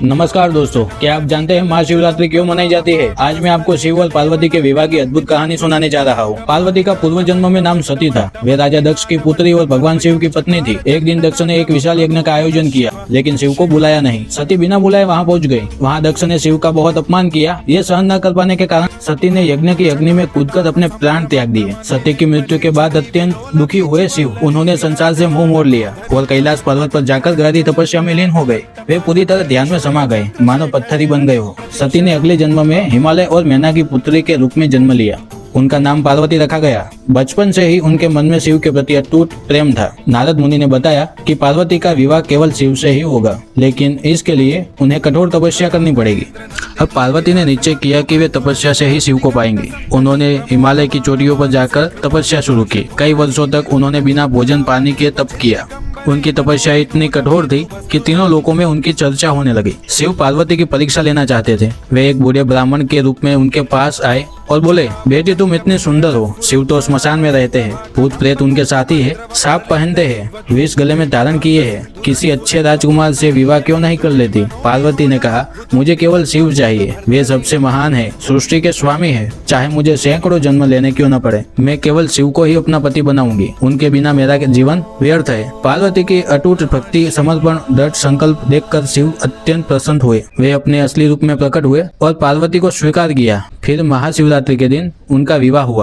नमस्कार दोस्तों, क्या आप जानते हैं महाशिवरात्रि क्यों मनाई जाती है? आज मैं आपको शिव और पार्वती के विवाह की अद्भुत कहानी सुनाने जा रहा हूँ। पार्वती का पूर्व जन्म में नाम सती था। वे राजा दक्ष की पुत्री और भगवान शिव की पत्नी थी। एक दिन दक्ष ने एक विशाल यज्ञ का आयोजन किया, लेकिन शिव को बुलाया नहीं। सती बिना बुलाए वहाँ पहुँच गयी। वहाँ दक्ष ने शिव का बहुत अपमान किया। ये सहन न कर पाने के कारण सती ने यज्ञ की अग्नि में कूदकर अपने प्राण त्याग दिए। सती की मृत्यु के बाद अत्यंत दुखी हुए शिव उन्होंने संसार से मुंह मोड़ लिया और कैलाश पर्वत पर जाकर गहरी तपस्या में लीन हो गए। वे पूरी तरह ध्यान में समा गए, मानो पत्थर ही बन गए हो। सती ने अगले जन्म में हिमालय और मैना की पुत्री के रूप में जन्म लिया। उनका नाम पार्वती रखा गया। बचपन से ही उनके मन में शिव के प्रति अटूट प्रेम था। नारद मुनि ने बताया कि पार्वती का विवाह केवल शिव से ही होगा, लेकिन इसके लिए उन्हें कठोर तपस्या करनी पड़ेगी। अब पार्वती ने निश्चय किया कि वे तपस्या से ही शिव को पाएंगी। उन्होंने हिमालय की चोटियों पर जाकर तपस्या शुरू की। कई वर्षों तक उन्होंने बिना भोजन पानी के तप किया। उनकी तपस्या इतनी कठोर थी कि तीनों लोकों में उनकी चर्चा होने लगी। शिव पार्वती की परीक्षा लेना चाहते थे। वे एक बूढ़े ब्राह्मण के रूप में उनके पास आए और बोले, बेटी तुम इतनी सुंदर हो। शिव तो स्मशान में रहते हैं, भूत प्रेत उनके साथी है, सांप पहनते हैं, विष गले में धारण किए हैं। किसी अच्छे राजकुमार से विवाह क्यों नहीं कर लेती? पार्वती ने कहा, मुझे केवल शिव चाहिए। वे सबसे महान है, सृष्टि के स्वामी है। चाहे मुझे सैकड़ों जन्म लेने क्यों न पड़े, मैं केवल शिव को ही अपना पति बनाऊंगी। उनके बिना मेरा जीवन व्यर्थ है। पार्वती की अटूट भक्ति, समर्पण, दृढ़ संकल्प देखकर शिव अत्यंत प्रसन्न हुए। वे अपने असली रूप में प्रकट हुए और पार्वती को स्वीकार किया। फिर महाशिवरात्रि के दिन उनका विवाह हुआ।